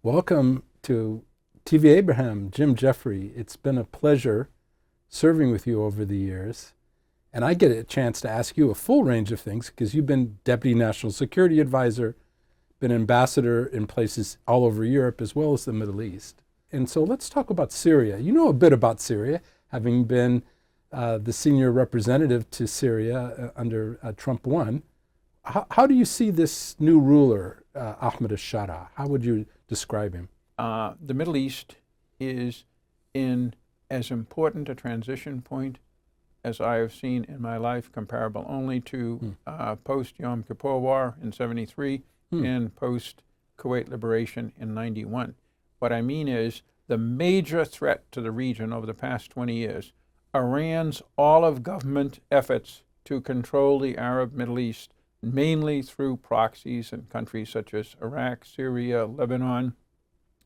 Welcome to TV Abraham, Jim Jeffrey. It's been a pleasure serving with you over the years. And I get a chance to ask you a full range of things because you've been Deputy National Security Advisor, been ambassador in places all over Europe as well as the Middle East. And so let's talk about Syria. You know a bit about Syria, having been the senior representative to Syria under Trump 1. How do you see this new ruler, Ahmed al-Shara? How would you describe him? The Middle East is in as important a transition point as I have seen in my life, comparable only to post-Yom Kippur War in 73 and post-Kuwait liberation in 91. What I mean is the major threat to the region over the past 20 years, Iran's all-of-government efforts to control the Arab Middle East, mainly through proxies in countries such as Iraq, Syria, Lebanon,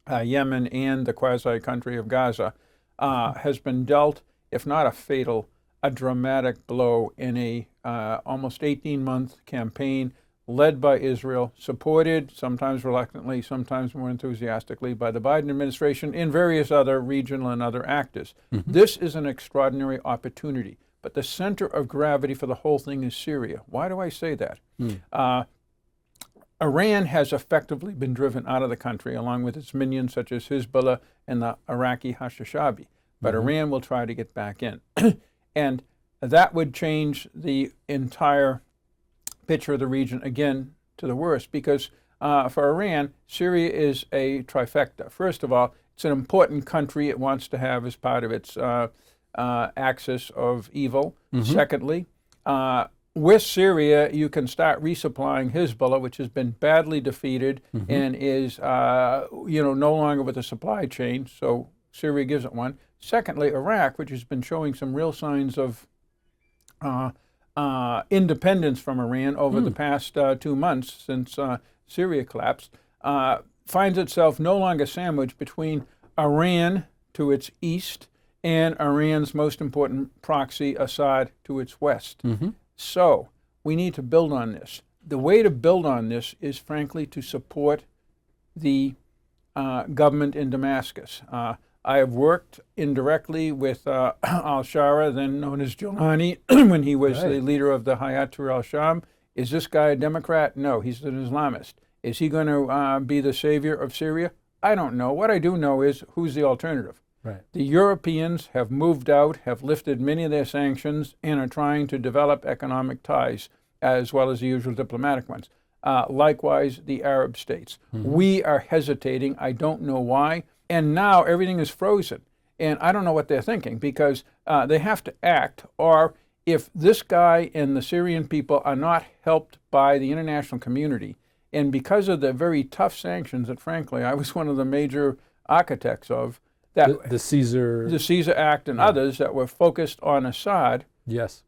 Yemen, and the quasi-country of Gaza, has been dealt, if not a fatal, a dramatic blow in a almost 18-month campaign led by Israel, supported, sometimes reluctantly, sometimes more enthusiastically, by the Biden administration and various other regional and other actors. This is an extraordinary opportunity. But the center of gravity for the whole thing is Syria. Why do I say that? Iran has effectively been driven out of the country, along with its minions such as Hezbollah and the Iraqi Hashashabi. But Iran will try to get back in. And that would change the entire picture of the region, again, to the worst, because for Iran, Syria is a trifecta. First of all, it's an important country it wants to have as part of its axis of evil. Secondly, with Syria, you can start resupplying Hezbollah, which has been badly defeated and is, no longer with a supply chain. So Syria gives it one. Secondly, Iraq, which has been showing some real signs of independence from Iran over the past 2 months since Syria collapsed, finds itself no longer sandwiched between Iran to its east and Iran's most important proxy, Assad, to its west. So we need to build on this. The way to build on this is, frankly, to support the government in Damascus. I have worked indirectly with al-Shara, then known as Jolani, when he was the leader of the Hayat Tahrir al-Sham. Is this guy a Democrat? No, he's an Islamist. Is he going to be the savior of Syria? I don't know. What I do know is who's the alternative. The Europeans have moved out, have lifted many of their sanctions, and are trying to develop economic ties, as well as the usual diplomatic ones. Likewise, the Arab states. We are hesitating. I don't know why. And now everything is frozen. And I don't know what they're thinking, because they have to act, or if this guy and the Syrian people are not helped by the international community, and because of the very tough sanctions that, frankly, I was one of the major architects of, that the Caesar Act and others that were focused on Assad. Yes.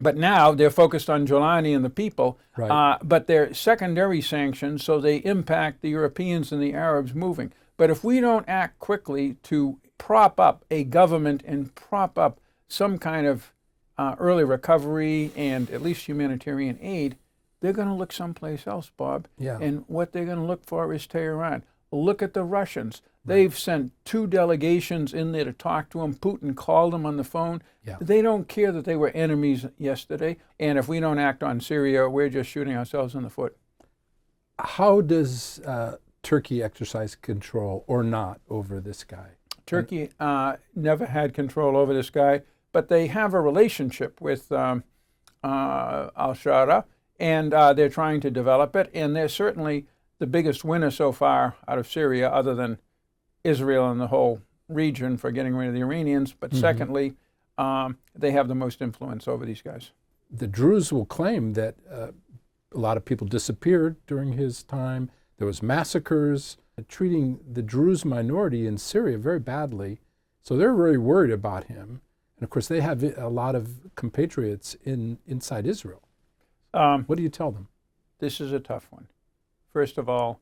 But now they're focused on Jolani and the people. But they're secondary sanctions, so they impact the Europeans and the Arabs moving. But if we don't act quickly to prop up a government and prop up some kind of early recovery and at least humanitarian aid, they're going to look someplace else, Bob. And what they're going to look for is Tehran. Look at the Russians. They've sent 2 delegations in there to talk to them. Putin called them on the phone. They don't care that they were enemies yesterday. And if we don't act on Syria, we're just shooting ourselves in the foot. How does Turkey exercise control or not over this guy? Turkey never had control over this guy, but they have a relationship with al-Shara, and they're trying to develop it. And they're certainly the biggest winner so far out of Syria, other than Israel and the whole region for getting rid of the Iranians. But secondly, they have the most influence over these guys. The Druze will claim that a lot of people disappeared during his time. There was massacres, treating the Druze minority in Syria very badly. So they're very worried about him. And of course, they have a lot of compatriots inside Israel. What do you tell them? This is a tough one. First of all,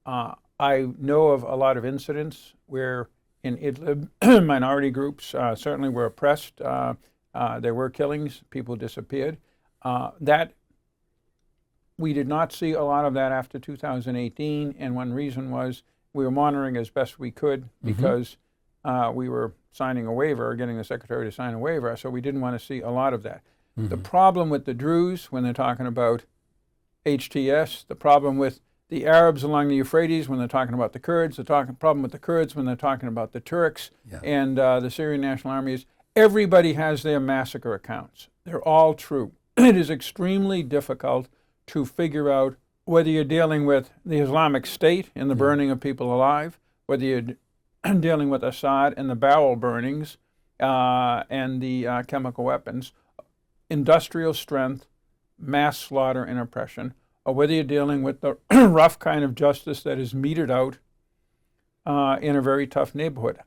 I know of a lot of incidents where in Idlib, minority groups certainly were oppressed. There were killings, people disappeared. That we did not see a lot of that after 2018, and one reason was we were monitoring as best we could because we were signing a waiver, getting the secretary to sign a waiver, so we didn't want to see a lot of that. The problem with the Druze when they're talking about HTS, the problem with the Arabs along the Euphrates when they're talking about the Kurds, the problem with the Kurds when they're talking about the Turks and the Syrian National Army is everybody has their massacre accounts. They're all true. It is extremely difficult to figure out whether you're dealing with the Islamic State and the burning of people alive, whether you're dealing with Assad and the barrel burnings and the chemical weapons, industrial strength, mass slaughter and oppression, or whether you're dealing with the rough kind of justice that is meted out in a very tough neighborhood.